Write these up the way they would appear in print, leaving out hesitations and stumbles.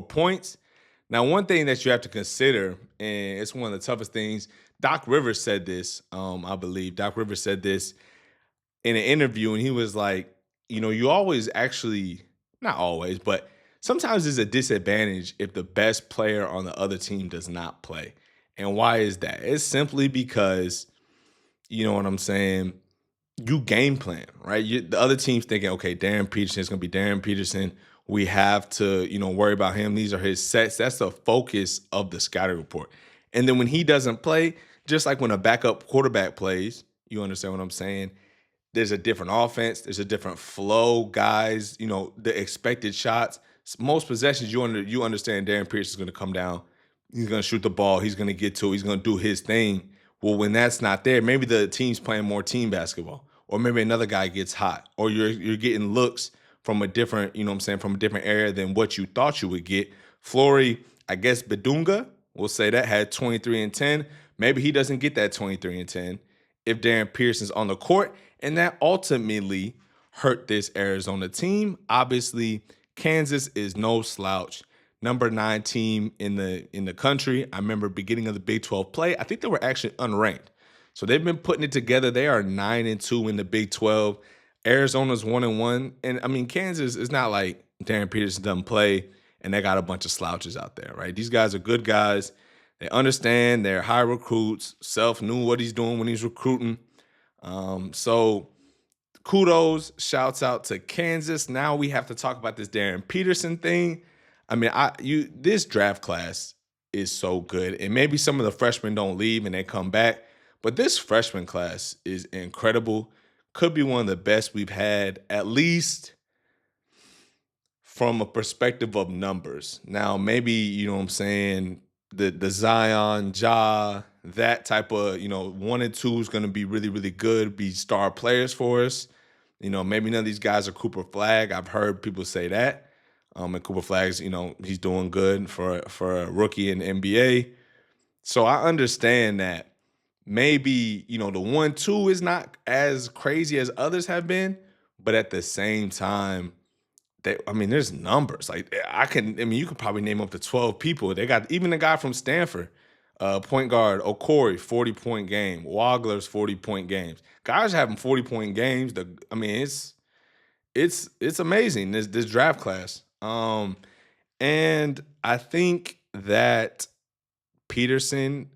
points. Now, one thing that you have to consider, and it's one of the toughest things, Doc Rivers said this, I believe. Doc Rivers said this in an interview, and he was like, you always actually, not always, but sometimes there's a disadvantage if the best player on the other team does not play. And why is that? It's simply because, you know what I'm saying? You game plan, right? The other team's thinking, okay, Darren Peterson is going to be Darren Peterson. We have to, worry about him. These are his sets. That's the focus of the scouting report. And then when he doesn't play, just like when a backup quarterback plays, you understand what I'm saying? There's a different offense. There's a different flow, guys. The expected shots. Most possessions, you understand Darren Peterson's going to come down. He's going to shoot the ball. He's going to get to it. He's going to do his thing. Well, when that's not there, maybe the team's playing more team basketball, or maybe another guy gets hot, or you're getting looks from a different, from a different area than what you thought you would get. Flory, I guess Bedunga, we'll say that, had 23 and 10. Maybe he doesn't get that 23 and 10 if Darren Peterson's on the court, and that ultimately hurt this Arizona team. Obviously, Kansas is no slouch. Number 9 team in the country. I remember beginning of the Big 12 play, I think they were actually unranked. So they've been putting it together. They are 9-2 in the Big 12. Arizona's 1-1. And I mean, Kansas is not like Darren Peterson doesn't play and they got a bunch of slouches out there, right? These guys are good guys. They understand, they're high recruits. Self knew what he's doing when he's recruiting. So kudos, shouts out to Kansas. Now we have to talk about this Darren Peterson thing. I mean, this draft class is so good, and maybe some of the freshmen don't leave and they come back, but this freshman class is incredible. Could be one of the best we've had, at least from a perspective of numbers. Now, maybe, the Zion, Ja, that type of, 1 and 2 is going to be really, really good, be star players for us. Maybe none of these guys are Cooper Flag. I've heard people say that. And Cooper Flag's, he's doing good for a rookie in the NBA. So I understand that maybe, the 1-2 is not as crazy as others have been, but at the same time, there's numbers. Like you could probably name up to 12 people. They got even the guy from Stanford, point guard Okori, 40-point game. Wagler's 40-point games. Guys having 40-point games. It's amazing, this draft class. And I think that Peterson,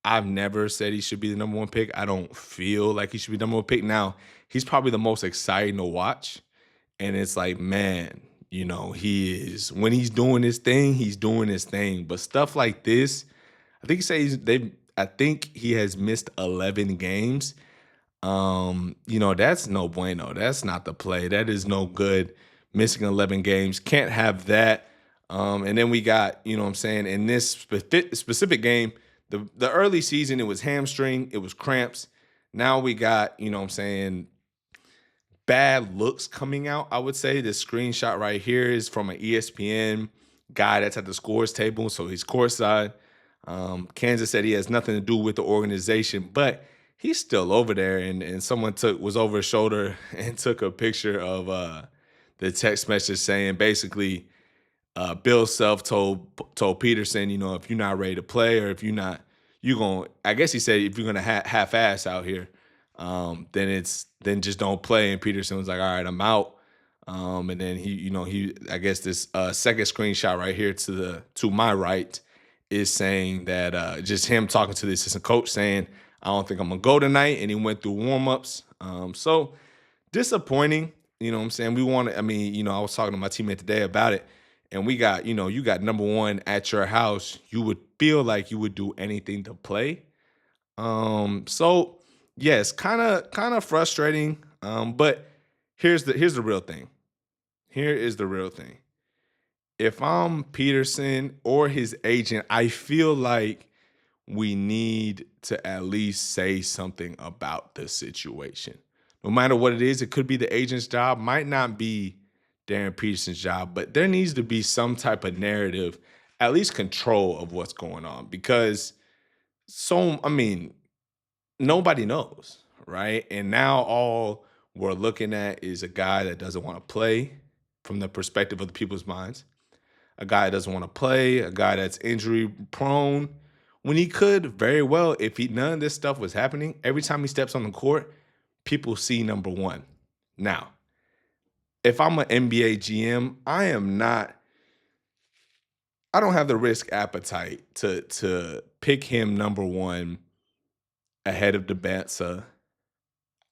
I've never said he should be the number 1 pick. I don't feel like he should be the number 1 pick. Now, he's probably the most exciting to watch. And it's like, man, he is, when he's doing his thing, he's doing his thing. But stuff like this, I think he has missed 11 games. That's no bueno. That's not the play. That is no good. Missing 11 games. Can't have that. And then we got, in this specific game, the early season, it was hamstring, it was cramps. Now we got, bad looks coming out, I would say. This screenshot right here is from an ESPN guy that's at the scores table, so he's courtside. Kansas said he has nothing to do with the organization, but he's still over there, and someone was over his shoulder and took a picture of the text message saying basically Bill Self told Peterson, if you're not ready to play, or if you're not, I guess he said if you're gonna half-ass out here, then just don't play. And Peterson was like, all right, I'm out. And then he I guess this second screenshot right here to my right is saying that just him talking to the assistant coach saying, I don't think I'm gonna go tonight. And he went through warm-ups. So disappointing. We wanted, I was talking to my teammate today about it, and we got, you got number 1 at your house. You would feel like you would do anything to play. So yes, kind of frustrating. But here's the real thing. Here is the real thing. If I'm Peterson or his agent, I feel like we need to at least say something about the situation. No matter what it is, it could be the agent's job, might not be Darren Peterson's job, but there needs to be some type of narrative, at least control of what's going on, because nobody knows, right? And now all we're looking at is a guy that doesn't want to play from the perspective of the people's minds, a guy that doesn't want to play, a guy that's injury prone. When he could very well, if none of this stuff was happening, every time he steps on the court, people see number one. Now, if I'm an NBA GM, I don't have the risk appetite to pick him number one ahead of Debanza.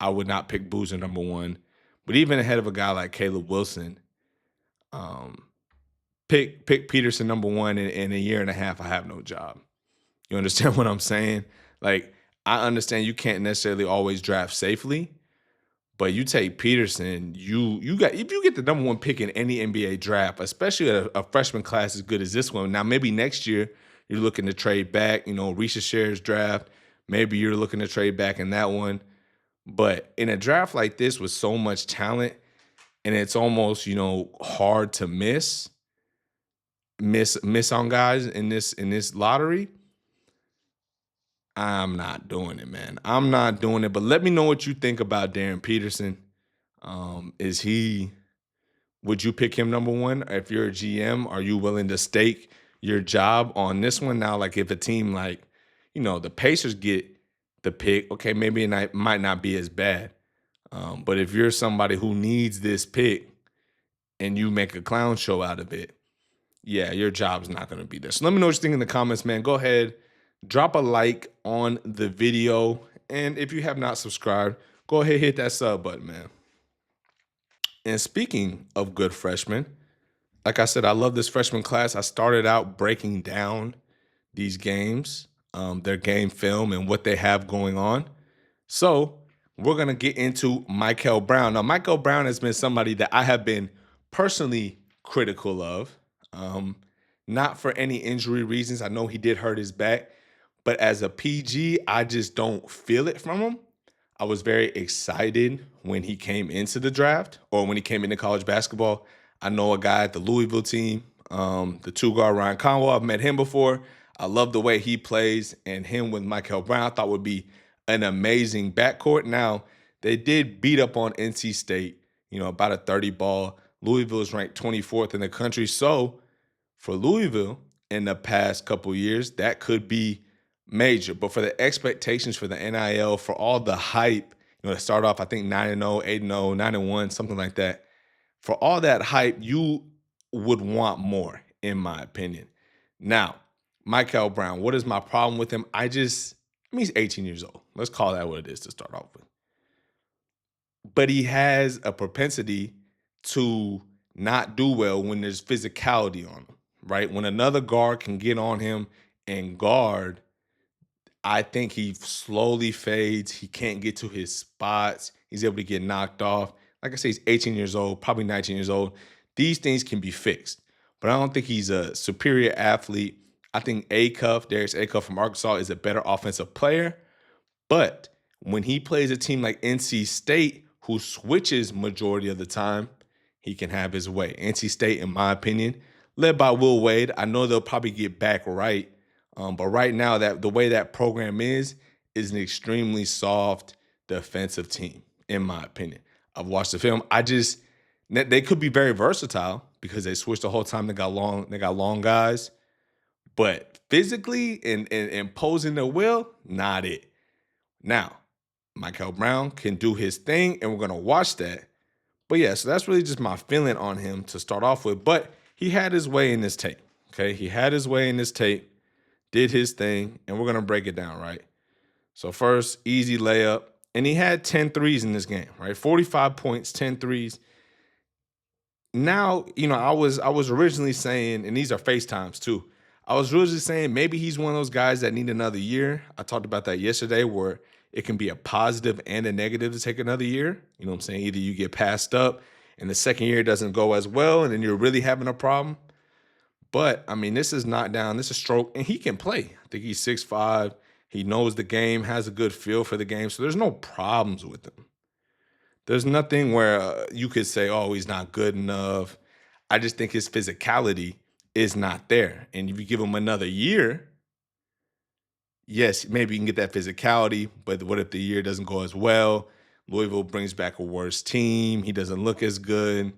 I would not pick Boozer number one, but even ahead of a guy like Caleb Wilson, um, pick Peterson number one in a year and a half. I have no job. You understand what I'm saying? Like, I understand you can't necessarily always draft safely, but you take Peterson, you got if you get the number one pick in any NBA draft, especially a freshman class as good as this one. Now, maybe next year you're looking to trade back. Risha shares draft. Maybe you're looking to trade back in that one. But in a draft like this with so much talent, and it's almost hard to miss on guys in this lottery. I'm not doing it, man. I'm not doing it. But let me know what you think about Darren Peterson. Would you pick him number one? If you're a GM, are you willing to stake your job on this one? Now, like if a team like, the Pacers get the pick, okay, maybe it might not be as bad. But if you're somebody who needs this pick and you make a clown show out of it, yeah, your job's not going to be there. So let me know what you think in the comments, man. Go ahead, drop a like on the video. And if you have not subscribed, go ahead, hit that sub button, man. And speaking of good freshmen, like I said, I love this freshman class. I started out breaking down these games, their game film, and what they have going on. So we're going to get into Mikel Brown. Now, Mikel Brown has been somebody that I have been personally critical of, not for any injury reasons. I know he did hurt his back, but as a PG, I just don't feel it from him. I was very excited when he came into the draft or when he came into college basketball. I know a guy at the Louisville team, the two-guard Ryan Conwell. I've met him before. I love the way he plays, and him with Mikel Brown I thought would be an amazing backcourt. Now, they did beat up on NC State, about a 30 ball. Louisville is ranked 24th in the country. So for Louisville in the past couple of years, that could be major. But for the expectations for the NIL, for all the hype, to start off, I think 9-0, 8-0, 9-1, something like that. For all that hype, you would want more, in my opinion. Now, Mikel Brown, what is my problem with him? He's 18 years old. Let's call that what it is to start off with. But he has a propensity to not do well when there's physicality on him, right? When another guard can get on him and guard, I think he slowly fades. He can't get to his spots. He's able to get knocked off. Like I say, he's 18 years old, probably 19 years old. These things can be fixed. But I don't think he's a superior athlete. I think Darius Acuff from Arkansas is a better offensive player. But when he plays a team like NC State, who switches majority of the time, he can have his way. NC State, in my opinion, led by Will Wade. I know they'll probably get back right. But right now, the way that program is an extremely soft defensive team, in my opinion. I've watched the film. They could be very versatile because they switched the whole time. They got long guys. But physically and imposing their will, not it. Now, Mikel Brown can do his thing, and we're going to watch that. But yeah, so that's really just my feeling on him to start off with. But he had his way in this tape, okay? He had his way in this tape, did his thing, and we're going to break it down, right? So first, easy layup. And he had 10 threes in this game, right? 45 points, 10 threes. Now, I was originally saying, and these are FaceTimes too, I was originally saying maybe he's one of those guys that need another year. I talked about that yesterday where it can be a positive and a negative to take another year. You know what I'm saying? Either you get passed up and the second year doesn't go as well and then you're really having a problem. But, this is not down. This is stroke, and he can play. I think he's 6'5". He knows the game, has a good feel for the game, so there's no problems with him. There's nothing where you could say, oh, he's not good enough. I just think his physicality is not there. And if you give him another year, yes, maybe you can get that physicality, but what if the year doesn't go as well? Louisville brings back a worse team. He doesn't look as good.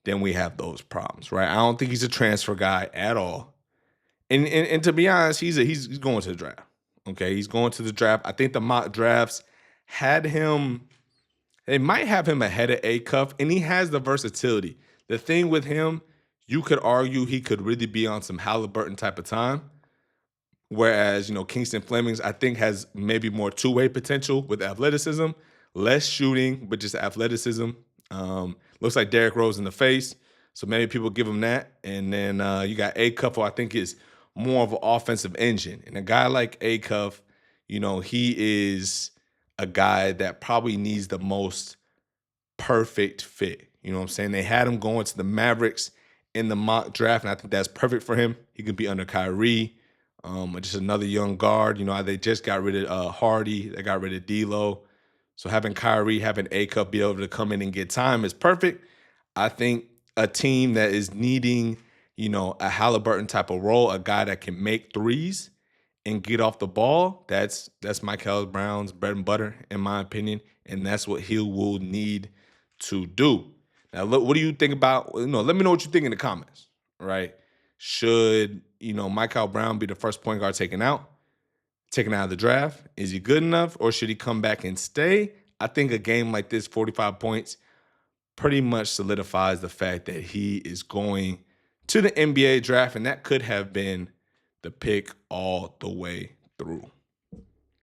then we have those problems, right? I don't think he's a transfer guy at all. And to be honest, he's going to the draft. Okay, he's going to the draft. I think the mock drafts had him. They might have him ahead of A Cuff, and he has the versatility. The thing with him, you could argue he could really be on some Halliburton type of time. Whereas, Kingston Flemings, I think, has maybe more two-way potential with athleticism, less shooting, but just athleticism. Looks like Derrick Rose in the face. So maybe people give him that. And then you got A Cuff, who I think is more of an offensive engine. And a guy like A Cuff, he is a guy that probably needs the most perfect fit. You know what I'm saying? They had him going to the Mavericks in the mock draft, and I think that's perfect for him. He can be under Kyrie, just another young guard. They just got rid of Hardy. They got rid of D'Lo. So having Kyrie, having A Cup be able to come in and get time is perfect. I think a team that is needing, a Halliburton type of role, a guy that can make threes and get off the ball, that's Mikel Brown's bread and butter, in my opinion, and that's what he will need to do. Now, look, what do you think about? Let me know what you think in the comments. Right? Should Mikel Brown be the first point guard taken out of the draft? Is he good enough, or should he come back and stay? I think a game like this, 45 points, pretty much solidifies the fact that he is going to the NBA draft, and that could have been the pick all the way through.